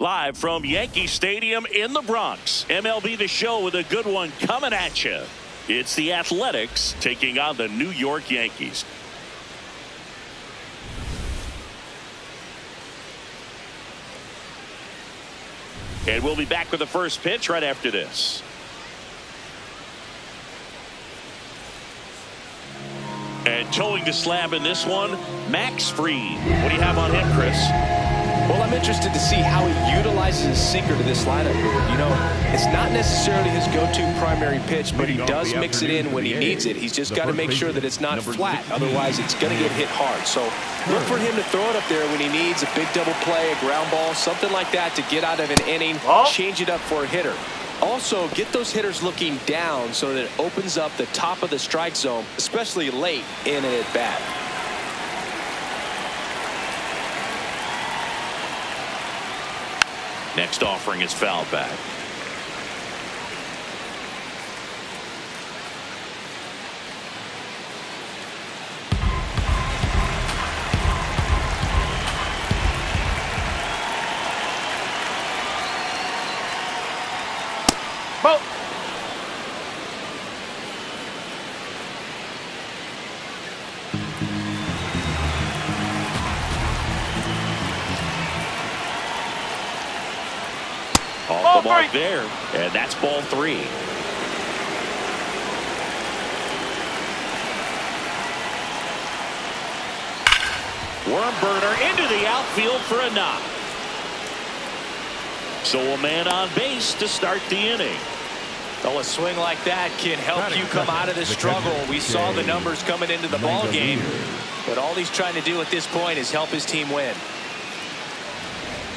Live from Yankee Stadium in the Bronx, MLB The Show with a good one coming at you. It's the Athletics taking on the New York Yankees. And we'll be back with the first pitch right after this. And towing the slab in this one, Max Fried. What do you have on him, Chris? Well, I'm interested to see how he utilizes his sinker to this lineup. You know, it's not necessarily his go-to primary pitch, but he does mix it in when he needs it. He's just got to make sure that it's not flat. Otherwise, it's going to get hit hard. So look for him to throw it up there when he needs a big double play, a ground ball, something like that to get out of an inning, change it up for a hitter. Also, get those hitters looking down so that it opens up the top of the strike zone, especially late in an at-bat. Next offering is fouled back. Ball. Off the mark there, and that's ball 3. Worm burner into the outfield for a knock. So a man on base to start the inning. Oh, a swing like that can help you come out of the struggle. We saw the numbers coming into the ball game, but all he's trying to do at this point is help his team win.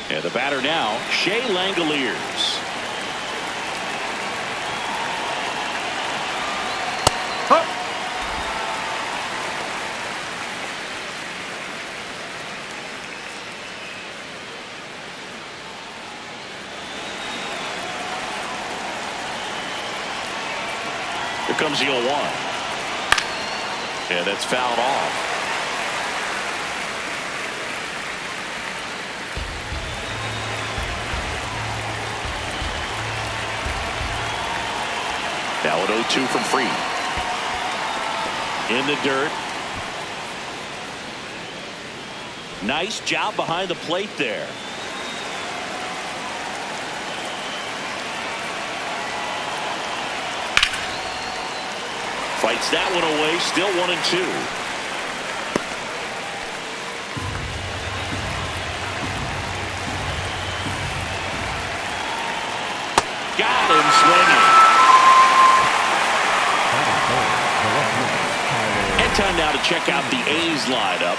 And the batter now, Shea Langoliers. Here comes the 0-1. And that's fouled off. Now at 0-2 from Fried. In the dirt. Nice job behind the plate there. Fights that one away. Still 1-2. Got him swinging. And time now to check out the A's lineup.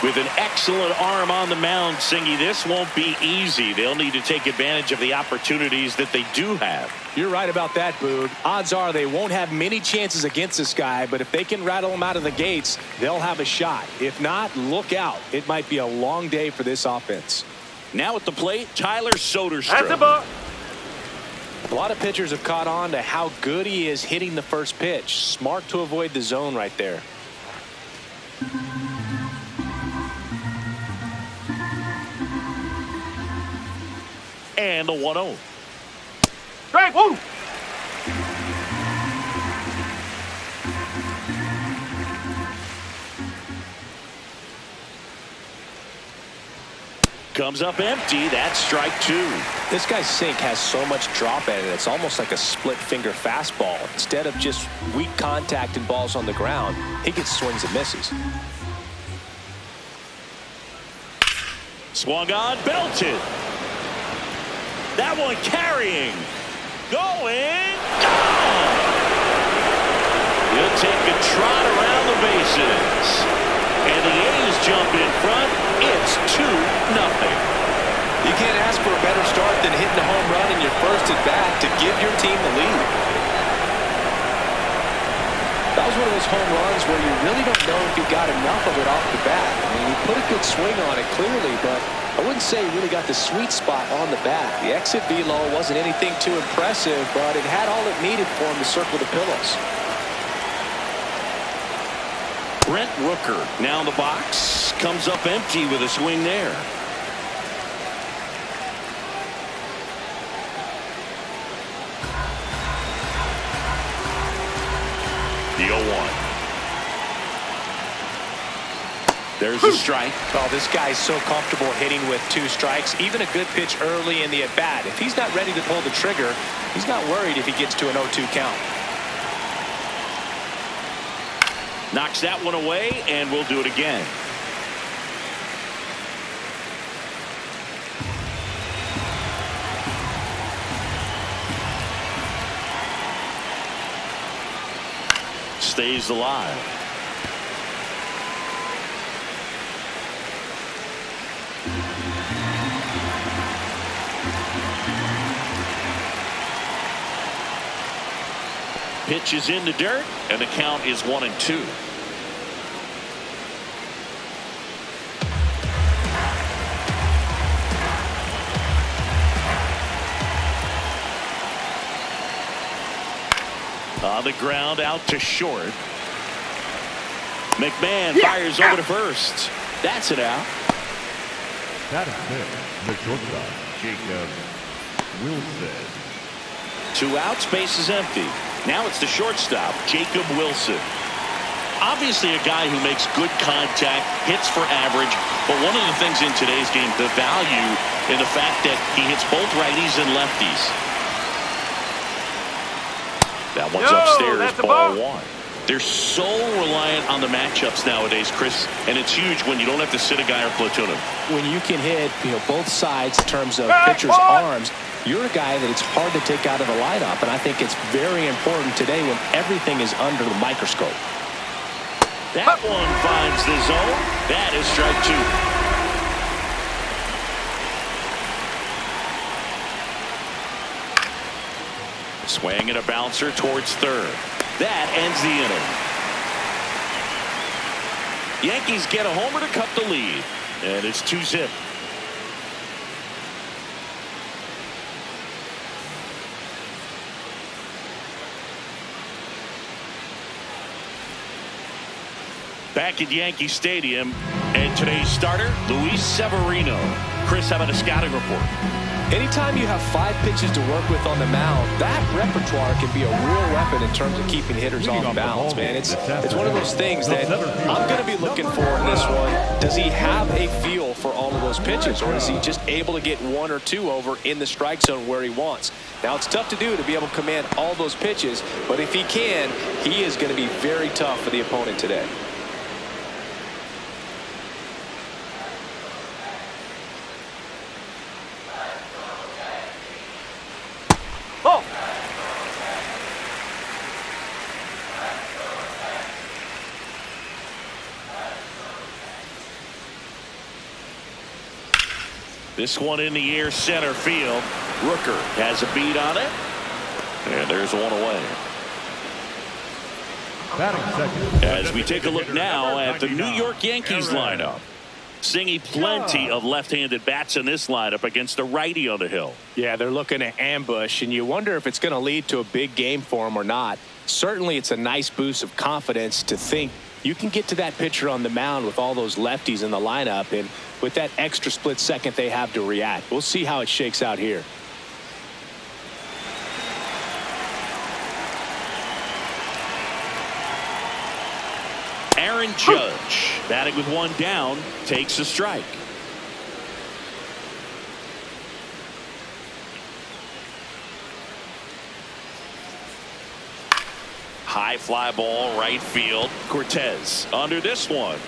With an excellent arm on the mound, Singy, this won't be easy. They'll need to take advantage of the opportunities that they do have. You're right about that, Boog. Odds are they won't have many chances against this guy, but if they can rattle him out of the gates, they'll have a shot. If not, look out. It might be a long day for this offense. Now at the plate, Tyler Soderstrom. That's the ball. A lot of pitchers have caught on to how good he is hitting the first pitch. Smart to avoid the zone right there. And the 1-0. Strike. Woo. Comes up empty. That's strike 2. This guy's sink has so much drop in it. It's almost like a split finger fastball. Instead of just weak contact and balls on the ground, he gets swings and misses. Swung on, belted. That one carrying. Going. Gone. He'll take a trot around the bases. And the A's jump in front. It's 2-0. You can't ask for a better start than hitting a home run in your first at bat to give your team the lead. That was one of those home runs where you really don't know if you got enough of it off the bat. I mean, he put a good swing on it clearly, but I wouldn't say he really got the sweet spot on the bat. The exit velo wasn't anything too impressive, but it had all it needed for him to circle the pillows. Brent Rooker now in the box. Comes up empty with a swing there. There's a strike. Oh, this guy's so comfortable hitting with 2 strikes. Even a good pitch early in the at-bat. If he's not ready to pull the trigger, he's not worried if he gets to an 0-2 count. Knocks that one away, and we'll do it again. Stays alive. Pitch is in the dirt, and the count is 1-2. On the ground, out to short. McMahon fires over to first. That's it out. That is it. The shortstop, Jacob Wilson. 2 outs, base is empty. Now it's the shortstop, Jacob Wilson. Obviously a guy who makes good contact, hits for average, but one of the things in today's game, the value in the fact that he hits both righties and lefties. That one's upstairs, ball 1. They're so reliant on the matchups nowadays, Chris, and it's huge when you don't have to sit a guy or platoon him. When you can hit, both sides in terms of pitchers' arms, you're a guy that it's hard to take out of the lineup, and I think it's very important today when everything is under the microscope. That one finds the zone. That is strike 2. Swing and a bouncer towards third. That ends the inning. Yankees get a homer to cut the lead, and it's 2-zip. Back at Yankee Stadium, and today's starter, Luis Severino. Chris, how about a scouting report? Anytime you have 5 pitches to work with on the mound, that repertoire can be a real weapon in terms of keeping hitters off balance, man. It's one of those things that I'm going to be looking for in this one. Does he have a feel for all of those pitches, or is he just able to get 1 or 2 over in the strike zone where he wants? Now, it's tough to do to be able to command all those pitches, but if he can, he is going to be very tough for the opponent today. This one in the air, center field. Rooker has a beat on it. And there's one away. As we take a look now at the New York Yankees lineup. Seeing plenty of left-handed bats in this lineup against a righty on the hill. Yeah, they're looking to ambush, and you wonder if it's going to lead to a big game for them or not. Certainly, it's a nice boost of confidence to think you can get to that pitcher on the mound with all those lefties in the lineup, and with that extra split second they have to react. We'll see how it shakes out here. Aaron Judge, batting with 1 down, takes a strike. High fly ball, right field. Cortez under this one.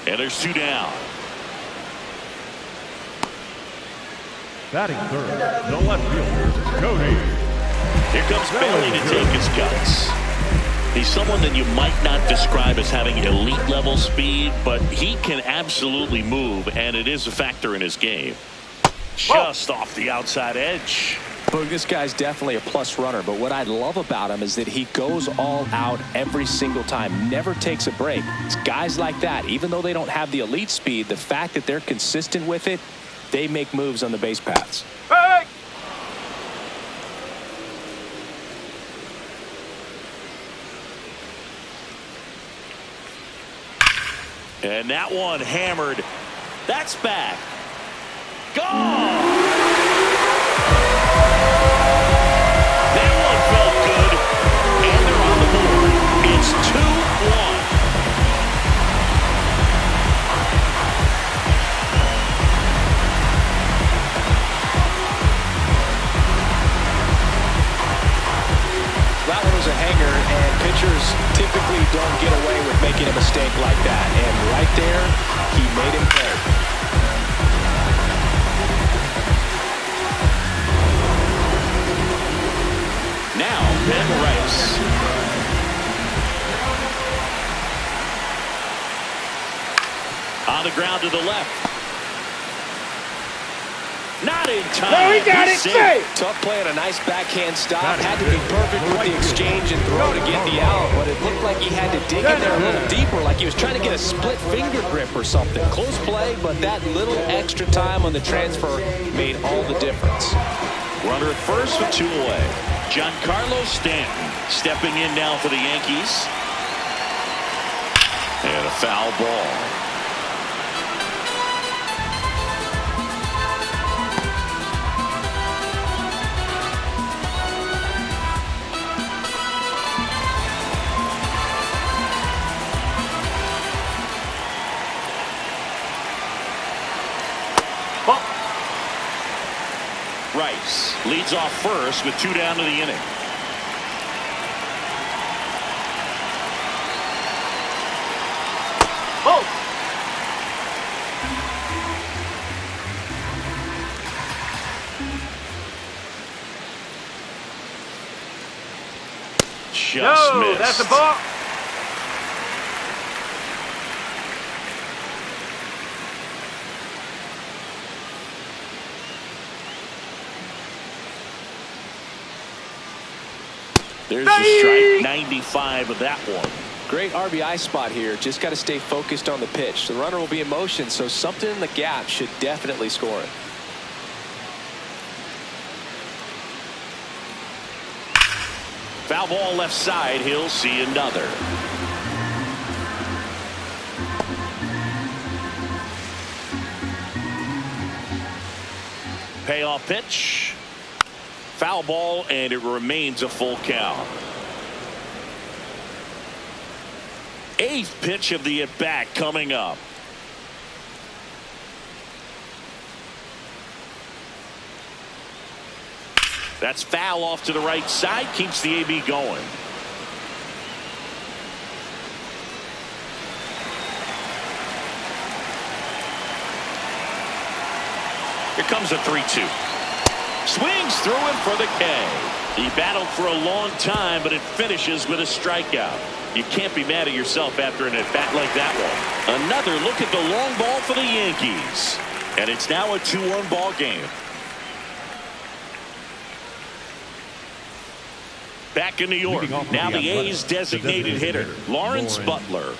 And there's 2 down. Batting third, the left fielder, Cody. Here comes Bailey to take his cuts. He's someone that you might not describe as having elite level speed, but he can absolutely move, and it is a factor in his game. Just off the outside edge. Look, this guy's definitely a plus runner, but what I love about him is that he goes all out every single time, never takes a break. It's guys like that, even though they don't have the elite speed, the fact that they're consistent with it, they make moves on the base paths. Hey! And that one hammered. That's back. Gone! That one felt good. And they're on the board. It's 2-1. yank like that. And right there, he made him pay. Now, Ben Rice. On the ground to the left. Not in time. No, he got it. Tough play and a nice backhand stop. Had to be perfect with the exchange and throw to get the out, but it looked like he had to dig in there a little deeper, like he was trying to get a split finger grip or something. Close play, but that little extra time on the transfer made all the difference. Runner at first with 2 away. Giancarlo Stanton stepping in now for the Yankees. And a foul ball. Rice leads off first with 2 down to the inning. Oh! Just missed. That's a ball. There's the strike, 95 of that one. Great RBI spot here. Just got to stay focused on the pitch. The runner will be in motion, so something in the gap should definitely score it. Foul ball left side. He'll see another. Payoff pitch. Foul ball, and it remains a full count. 8th pitch of the at-bat coming up. That's foul off to the right side. Keeps the AB going. Here comes a 3-2. Swings through him for the K. He battled for a long time, but it finishes with a strikeout. You can't be mad at yourself after an at-bat like that one. Another look at the long ball for the Yankees. And it's now a 2-1 ball game. Back in New York. Now the A's designated hitter, Lawrence Butler.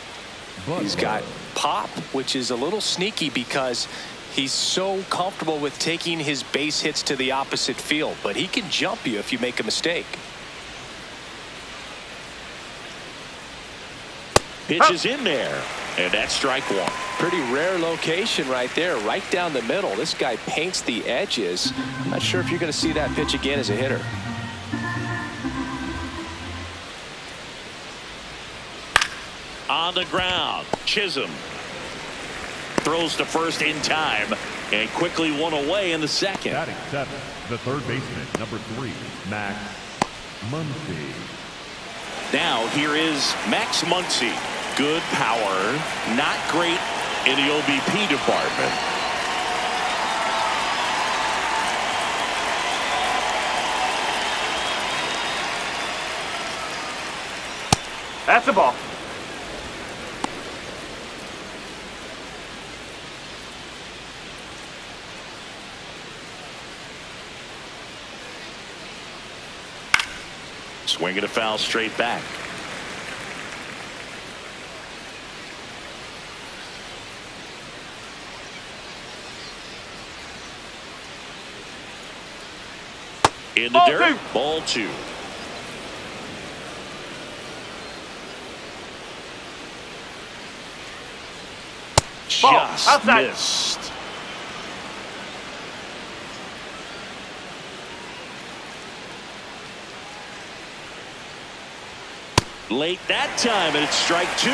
He's got pop, which is a little sneaky because he's so comfortable with taking his base hits to the opposite field, but he can jump you if you make a mistake. Pitch is in there, and that's strike 1. Pretty rare location right there, right down the middle. This guy paints the edges. I'm not sure if you're going to see that pitch again as a hitter. On the ground, Chisholm throws to first in time and quickly one away in the second. Batting 7, the third baseman, number 3, Max Muncy. Now here is Max Muncy. Good power, not great in the OBP department. That's a ball. Swinging a foul straight back. In the dirt. Ball 2. Just outside. Missed. Late that time, and it's strike 2.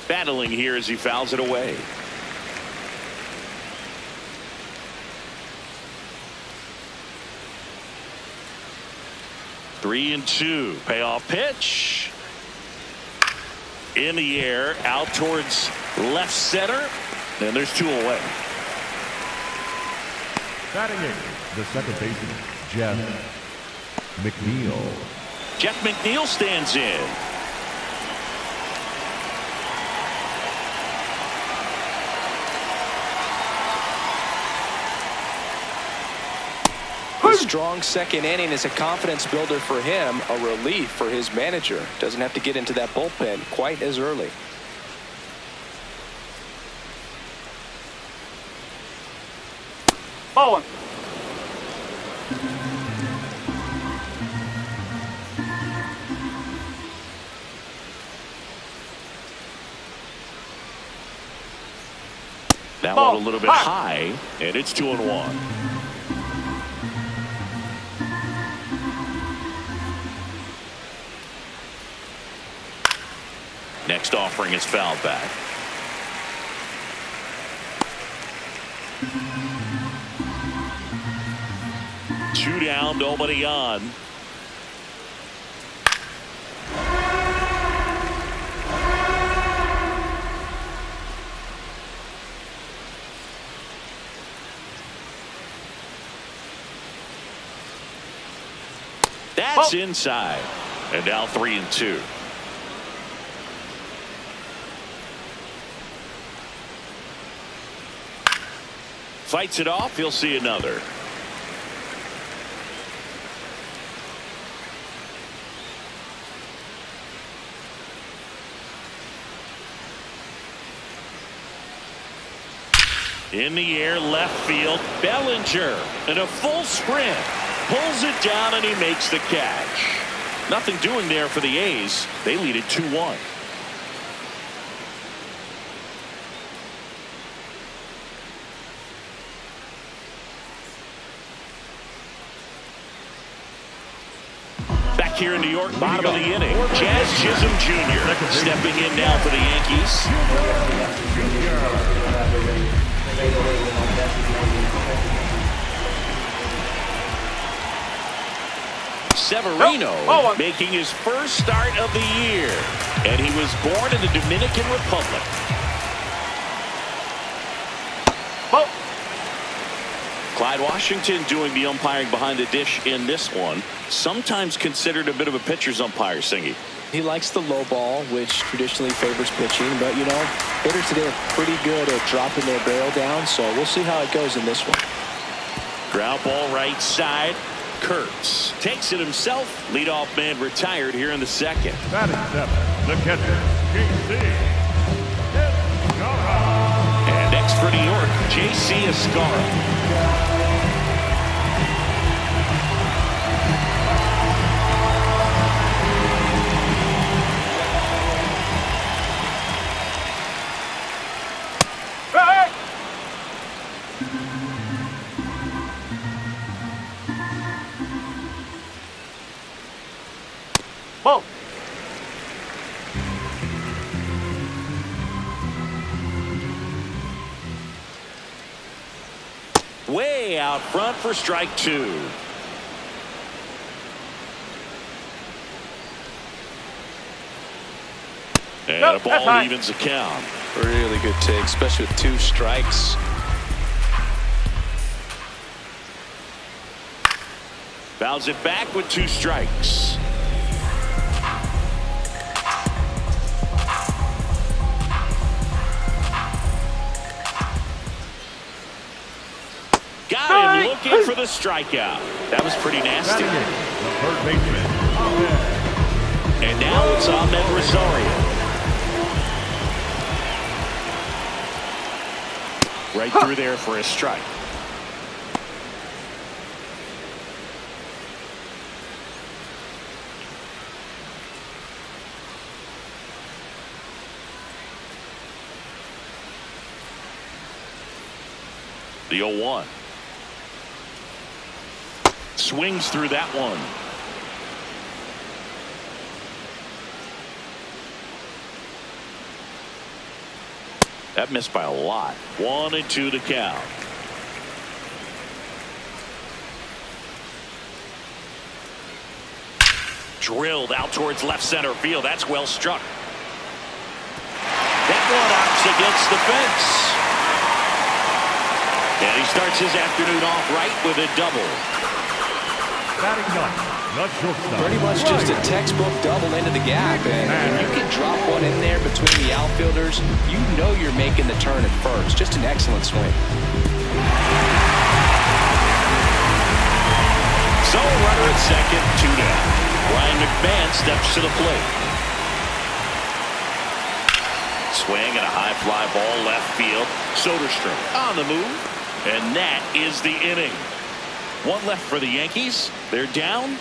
Battling here as he fouls it away. Three and two. Payoff pitch. In the air, out towards left center. And there's two away. Batting eighth, the second baseman, Jeff McNeil. Jeff McNeil stands in. A strong second inning is a confidence builder for him, a relief for his manager. Doesn't have to get into that bullpen quite as early. Ball one. That one a little bit high, and it's 2-1. Next offering is fouled back. Two down, nobody on. That's inside. And now 3-2. Fights it off. He'll see another. In the air, left field, Bellinger in a full sprint. Pulls it down and he makes the catch. Nothing doing there for the A's. They lead it 2-1. Back here in New York, bottom of the inning, Jazz Chisholm Jr. stepping in now for the Yankees. Severino making his first start of the year, and he was born in the Dominican Republic. Clyde Washington doing the umpiring behind the dish in this one. Sometimes considered a bit of a pitcher's umpire, Singy. He likes the low ball, which traditionally favors pitching, but you know, hitters today are pretty good at dropping their barrel down, so we'll see how it goes in this one. Ground ball right side. Kurtz takes it himself. Leadoff man retired here in the second. Batting seventh, the catcher, J.C. And next for New York, J.C. Escara. Way out front for strike two. And a ball evens the count. Really good take, especially with two strikes. Fouls it back with two strikes. Got him looking for the strikeout. That was pretty nasty. And now it's Ahmed Rosario. Right through there for a strike. The 0-1. Swings through that one. That missed by a lot. 1-2 to count. Drilled out towards left center field. That's well struck. That one ups against the fence. And he starts his afternoon off right with a double. Batting ninth, shortstop. Pretty much just a textbook double into the gap. And if you can drop one in there between the outfielders, you know you're making the turn at first. Just an excellent swing. So runner at second, 2 down. Ryan McMahon steps to the plate. Swing and a high fly ball left field. Soderstrom on the move. And that is the inning. One left for the Yankees. They're down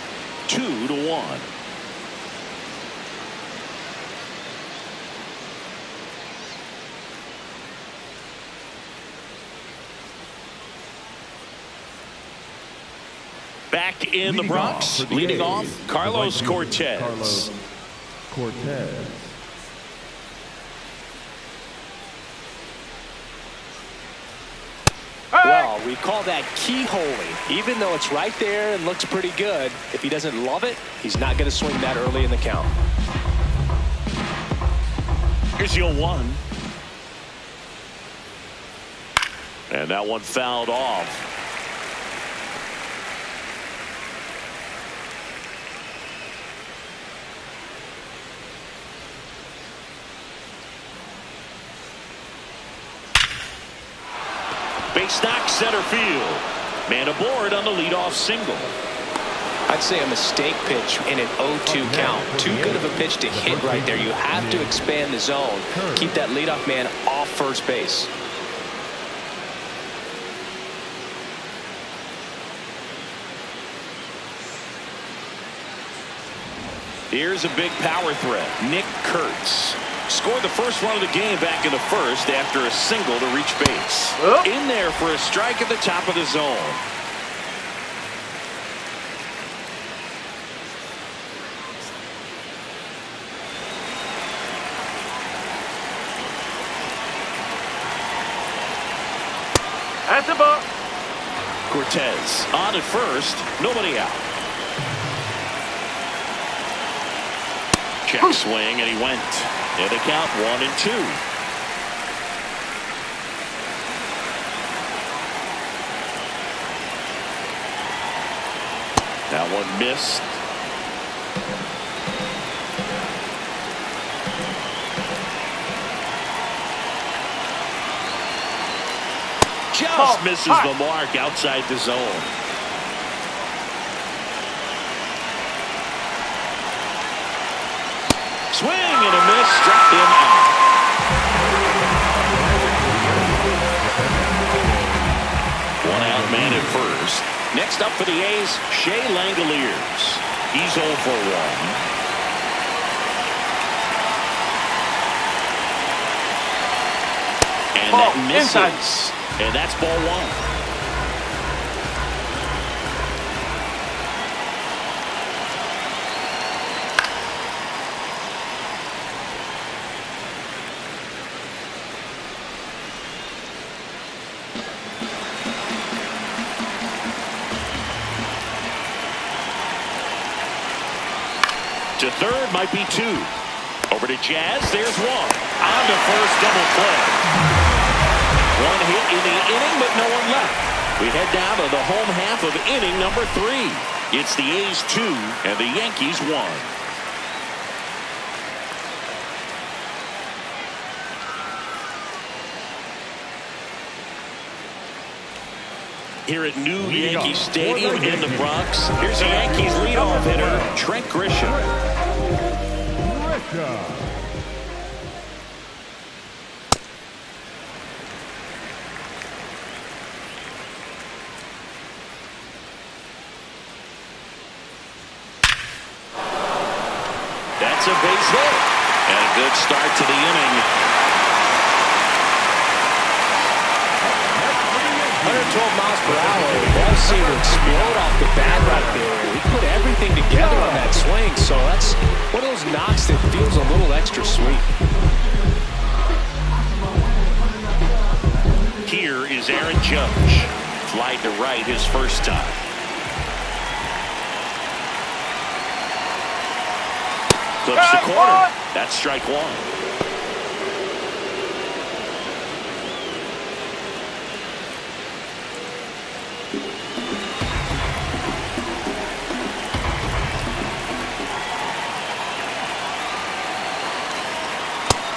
2-1. Back in the Bronx, leading off, Carlos Cortez. Well, we call that keyholing. Even though it's right there and looks pretty good, if he doesn't love it, he's not going to swing that early in the count. Here's the 0-1. And that one fouled off. Base knock center field. Man aboard on the leadoff single. I'd say a mistake pitch in an 0-2 count. Too good of a pitch to hit right there. You have to expand the zone. Keep that leadoff man off first base. Here's a big power threat. Nick Kurtz scored the first run of the game back in the first after a single to reach base. In there for a strike at the top of the zone. That's a ball. Cortez on at first. Nobody out. Check swing, and he went. And they count 1-2. That one missed. Just misses the mark outside the zone. Swing and a miss, struck him out. One out, man at first. Next up for the A's, Shea Langoliers. He's 0 for 1. And that misses. Inside. And that's ball 1. To third might be 2. Over to Jazz. There's 1. On to first, double play. One hit in the inning, but no one left. We head down to the home half of inning number 3. It's the A's 2 and the Yankees 1. Here at New Yankee Stadium in the Bronx, here's the Yankees leadoff hitter, Trent Grisham. That's a base hit. And a good start to the inning. 112 miles per hour. The ball seemed to explode off the bat right there. He put everything together on that swing, so that's one of those knocks that feels a little extra sweet. here is Aaron Judge. Flied to right his first time. Clips the corner. That's strike one.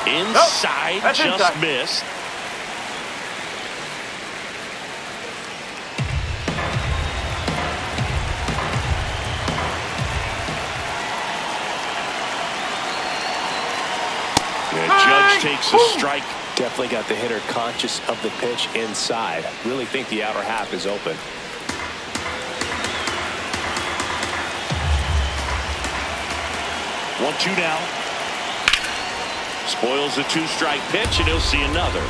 Inside, That's just inside. missed. Judge takes a strike. Definitely got the hitter conscious of the pitch inside. Really think the outer half is open. 1-2 now. Spoils the two-strike pitch, and he'll see another.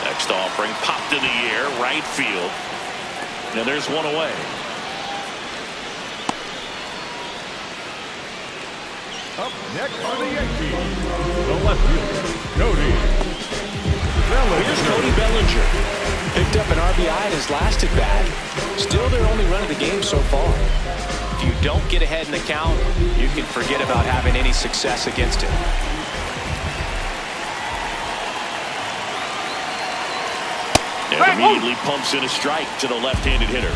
Next offering popped in the air, right field. And there's one away. Up next for the Yankees, the left fielder, Cody Bellinger. Here's Cody Bellinger. Picked up an RBI in his last at bat. Still their only run of the game so far. If you don't get ahead in the count, you can forget about having any success against it. And immediately pumps in a strike to the left-handed hitter.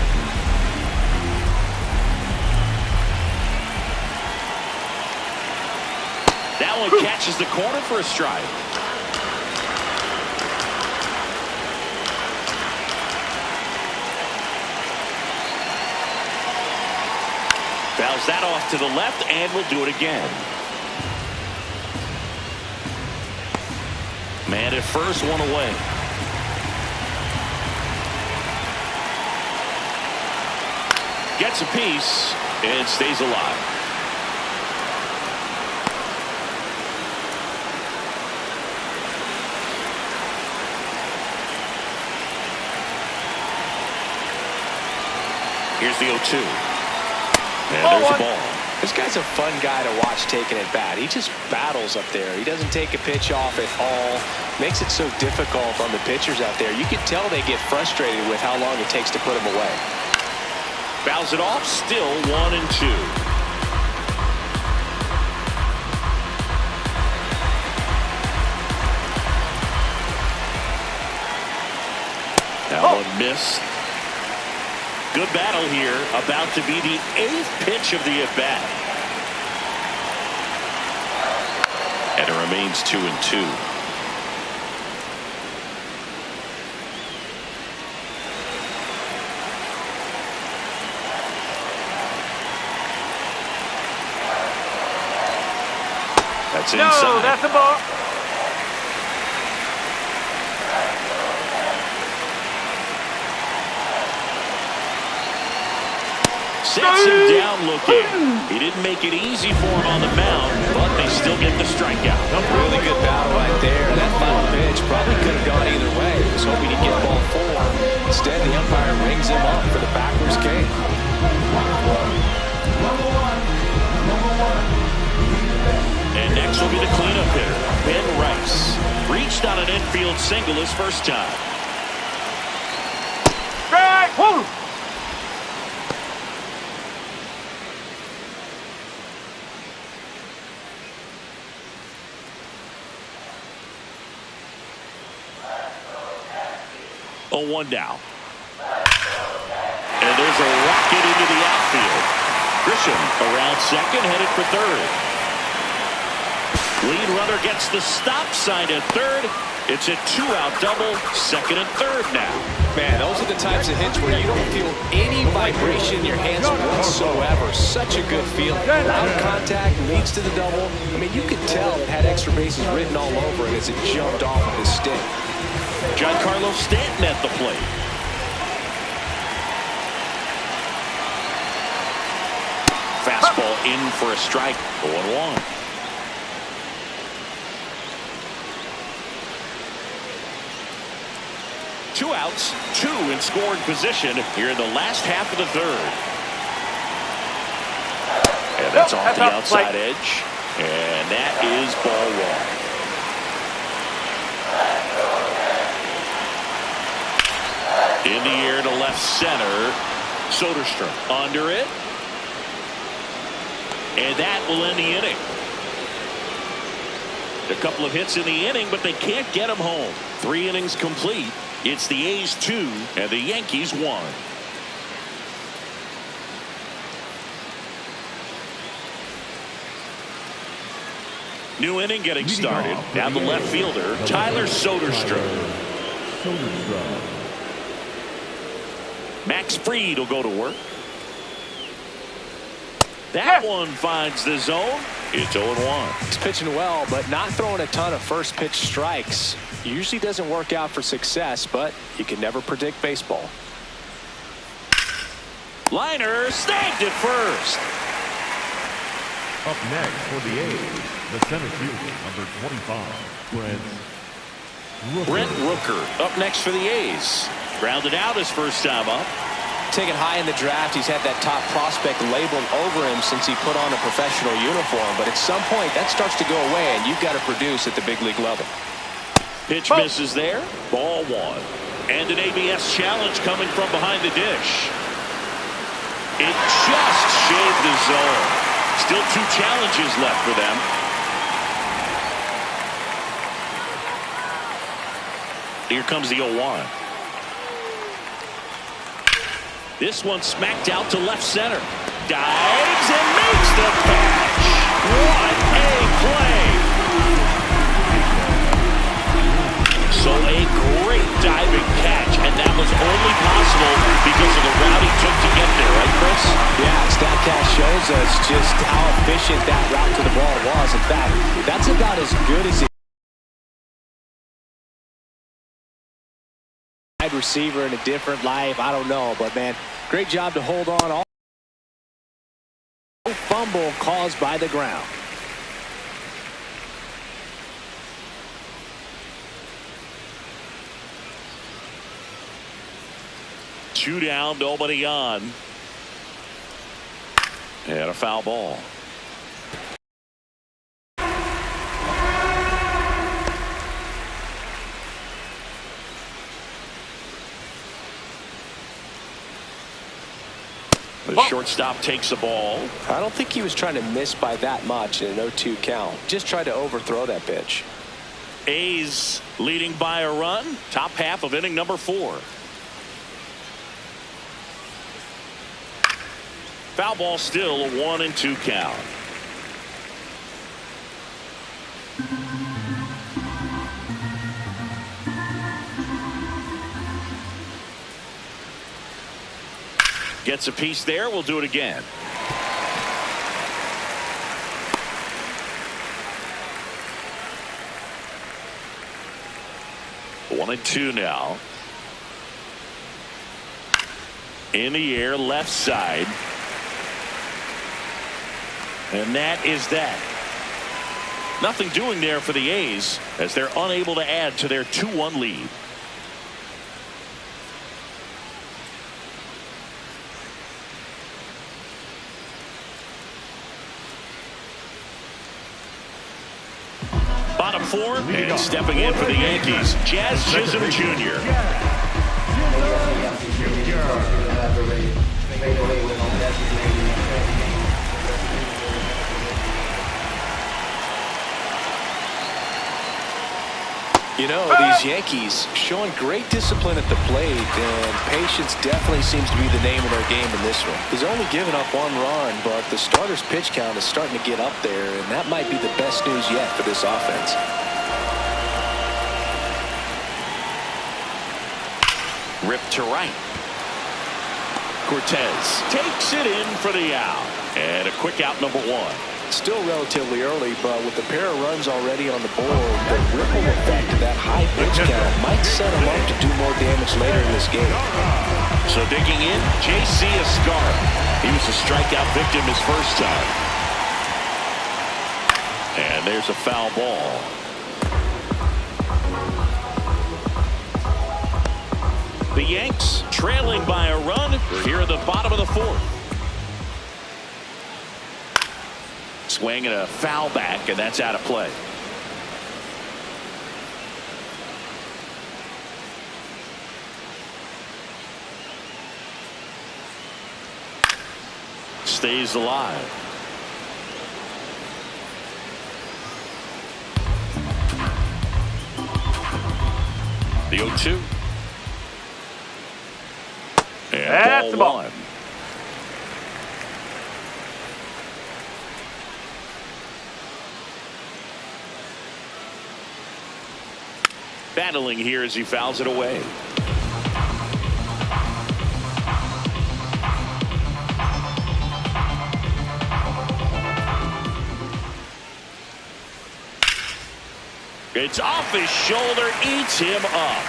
That one catches the corner for a strike. Fouls that off to the left, and will do it again. Man at first, one away. Gets a piece and stays alive. Here's the 0-2. And there's a ball. This guy's a fun guy to watch taking at bat. He just battles up there. He doesn't take a pitch off at all. Makes it so difficult on the pitchers out there. You can tell they get frustrated with how long it takes to put him away. Fouls it off, still 1-2. That one missed. Good battle here, about to be the 8th pitch of the at-bat. And it remains 2-2. That's inside. No, that's a ball. Sets him down looking. He didn't make it easy for him on the mound, but they still get the strikeout. Really good battle right there. That final pitch probably could have gone either way. He was hoping he'd get ball 4. Instead, the umpire rings him up for the backwards K. And next will be the cleanup hitter, Ben Rice. Reached on an infield single his first time. Strike! Woo! Oh, 1 down. And there's a rocket into the outfield. Grisham around second, headed for third. Lead runner gets the stop sign at third. It's a 2-out double, second and third now. Man, those are the types of hits where you don't feel any vibration in your hands whatsoever. Such a good feeling. Loud contact leads to the double. I mean, you could tell it had extra bases written all over it as it jumped off of his stick. Giancarlo Stanton at the plate. Fastball in for a strike. 0-1. Two outs, 2 in scoring position here in the last half of the third. That's off the outside edge. And that is ball one. In the air to left center. Soderstrom under it. And that will end the inning. A couple of hits in the inning, but they can't get him home. 3 innings complete. It's the A's 2 and the Yankees 1. New inning getting started. Now the left fielder, Tyler Soderstrom. Max Fried will go to work. That one finds the zone. It's 0-1. He's pitching well, but not throwing a ton of first pitch strikes. Usually doesn't work out for success, but you can never predict baseball. Liner snagged it first. Up next for the A's, the center fielder, number 25, Brent Rooker up next for the A's. Grounded out his first time up. Taken high in the draft, he's had that top prospect labeled over him since he put on a professional uniform. But at some point, that starts to go away, and you've got to produce at the big league level. Pitch misses there. Ball one. And an ABS challenge coming from behind the dish. It just shaved the zone. Still 2 challenges left for them. Here comes the 0-1. This one smacked out to left center. Dives and makes the catch. What a play. So a great diving catch, and that was only possible because of the route he took to get there, right, Chris? Yeah, StatCast shows us just how efficient that route to the ball was. In fact, that's about as good as it. Receiver in a different life, I don't know, but man, great job to hold on. All fumble caused by the ground. Two down, nobody on, and a foul ball. The shortstop takes the ball. I don't think he was trying to miss by that much in an 0-2 count. Just tried to overthrow that pitch. A's leading by a run. Top half of inning number 4. Foul ball still, a 1-2 count. Gets a piece there. We'll do it again. One and two now. In the air, left side. And that is that. Nothing doing there for the A's as they're unable to add to their 2-1 lead. Bottom 4, and stepping in for the Yankees, Jazz Chisholm Jr. You know, these Yankees showing great discipline at the plate, and patience definitely seems to be the name of their game in this one. He's only given up 1 run, but the starter's pitch count is starting to get up there, and that might be the best news yet for this offense. Ripped to right. Cortez takes it in for the out. And a quick out, number 1. Still relatively early, but with a pair of runs already on the board, the ripple effect of that high pitch count might set him up to do more damage later in this game. So digging in, J.C. Escarra. He was a strikeout victim his first time. And there's a foul ball. The Yanks trailing by a run. We're here at the bottom of the 4th. Swing and a foul back, and that's out of play. Stays alive. The 0-2. And That's the ball. 1. Battling here as he fouls it away. It's off his shoulder, eats him up.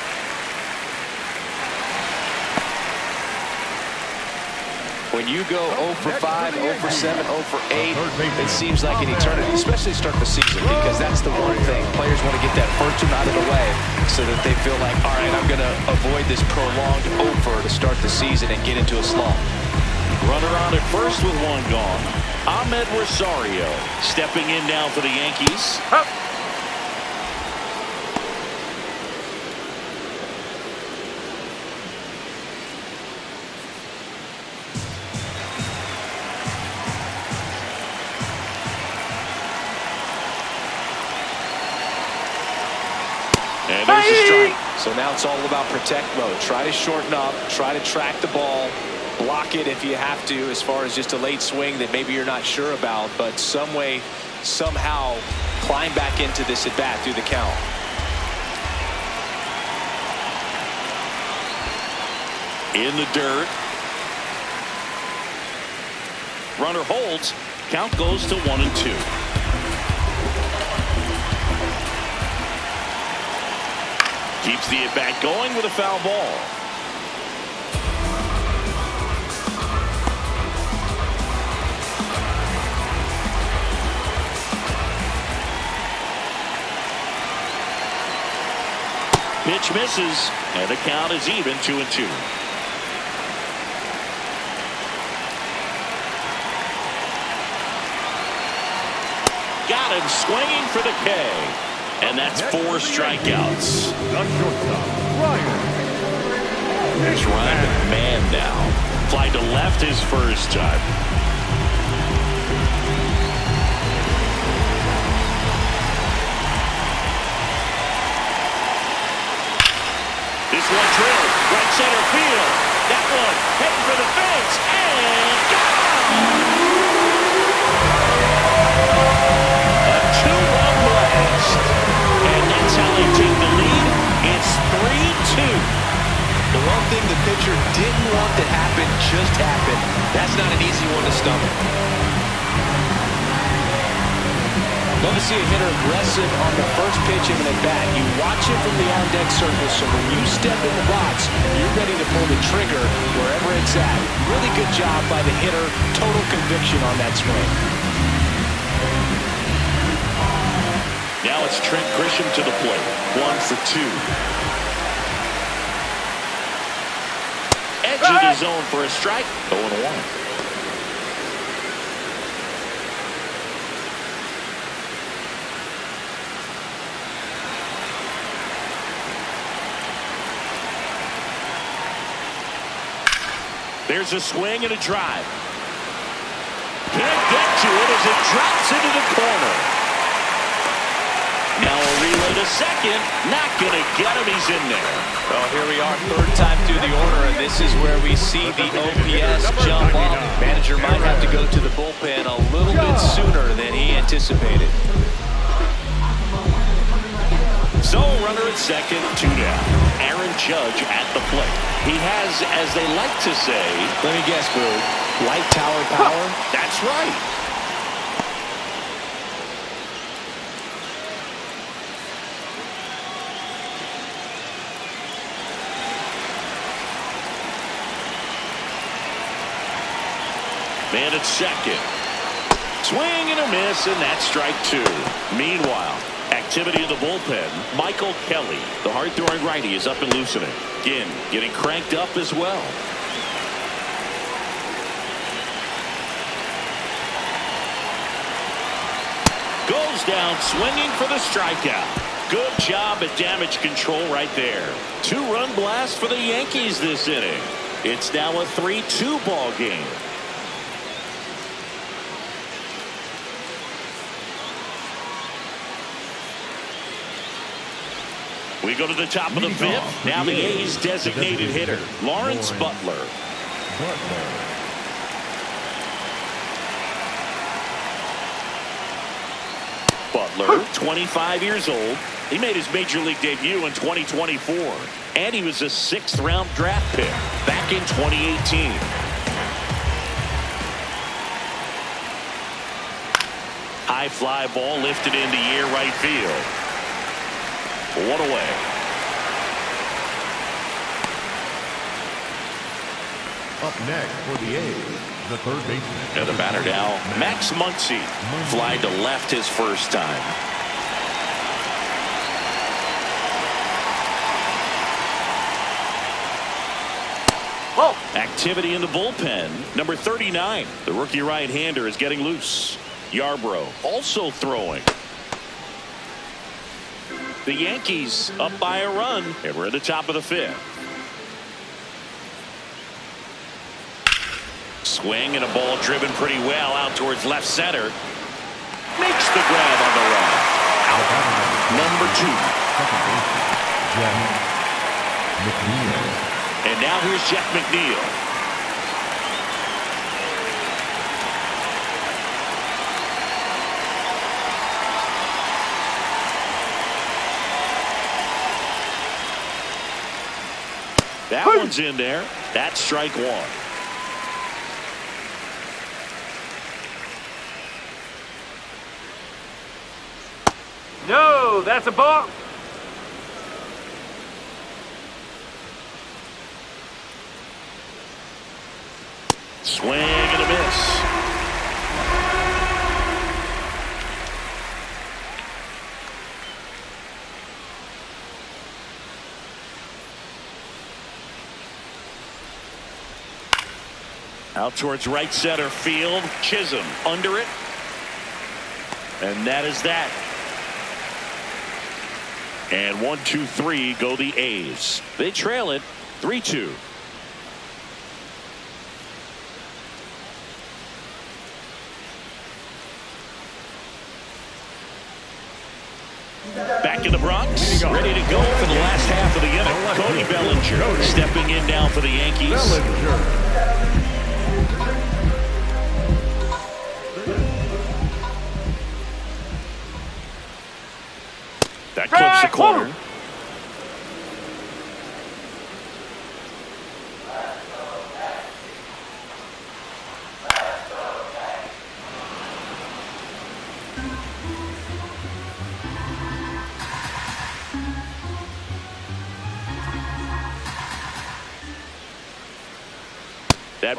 When you go 0 for 5, 0 for 7, 0 for 8, it seems like an eternity, especially to start the season, because that's the one thing. Players want to get that first one out of the way so that they feel like, all right, I'm going to avoid this prolonged over to start the season and get into a slump. Runner on at first with 1 gone. Ahmed Rosario stepping in now for the Yankees. Up. And there's a strike. So now it's all about protect mode. Try to shorten up, try to track the ball, block it if you have to, as far as just a late swing that maybe you're not sure about, but some way, somehow climb back into this at bat through the count. In the dirt. Runner holds. Count goes to 1-2. Keeps the at-bat going with a foul ball. Pitch misses, and the count is even 2-2. Got him swinging for the K. And that's 4 strikeouts. The shortstop, Ryan. Here's Ryan McMahon now. Fly to left his first time. This one drilled right center field. That one heading for the fence and gone. A 2-run blast. And that's how they take the lead. It's 3-2. The one thing the pitcher didn't want to happen just happened. That's not an easy one to stomach. Love to see a hitter aggressive on the first pitch of an at-bat. You watch it from the on-deck surface, so when you step in the box, you're ready to pull the trigger wherever it's at. Really good job by the hitter. Total conviction on that swing. Now it's Trent Grisham to the plate. 1 for 2. Edge of the zone for a strike. 0-1. There's a swing and a drive. Can't get to it as it drops into the corner. Now a relay to second. Not going to get him. He's in there. Well, here we are, 3rd time through the order, and this is where we see the OPS jump up. Manager might have to go to the bullpen a little bit sooner than he anticipated. So runner at second, 2 down. Aaron Judge at the plate. He has, as they like to say, Let me guess, Boo. Light tower power? That's right. Man at second. Swing and a miss, and that's strike 2. Meanwhile, activity in the bullpen. Michael Kelly, the hard-throwing righty, is up and loosening. Again, getting cranked up as well. Goes down swinging for the strikeout. Good job at damage control right there. 2-run blast for the Yankees this inning. It's now a 3-2 ball game. We go to the top of the fifth. Now the A's designated hitter, Lawrence Butler. Butler, 25 years old. He made his major league debut in 2024. And he was a 6th-round draft pick back in 2018. High fly ball lifted into near right field. 1 away. Up next for the A's, the third baseman. And the batter now, Max Muncy. Fly to left his first time. Whoa. Activity in the bullpen. Number 39, the rookie right-hander, is getting loose. Yarbrough also throwing. The Yankees up by a run, and we're at the top of the fifth. Swing and a ball driven pretty well out towards left center. Makes the grab on the run. Out number 2. And now here's Jeff McNeil. That one's in there. That's strike 1. No, that's a ball. Swing and a miss. Out towards right center field. Chisholm under it. And that is that. And 1, 2, 3 go the A's. They trail it 3-2. Back in the Bronx, ready to go for the last half of the inning. Cody Bellinger stepping in now for the Yankees. That clips the corner. That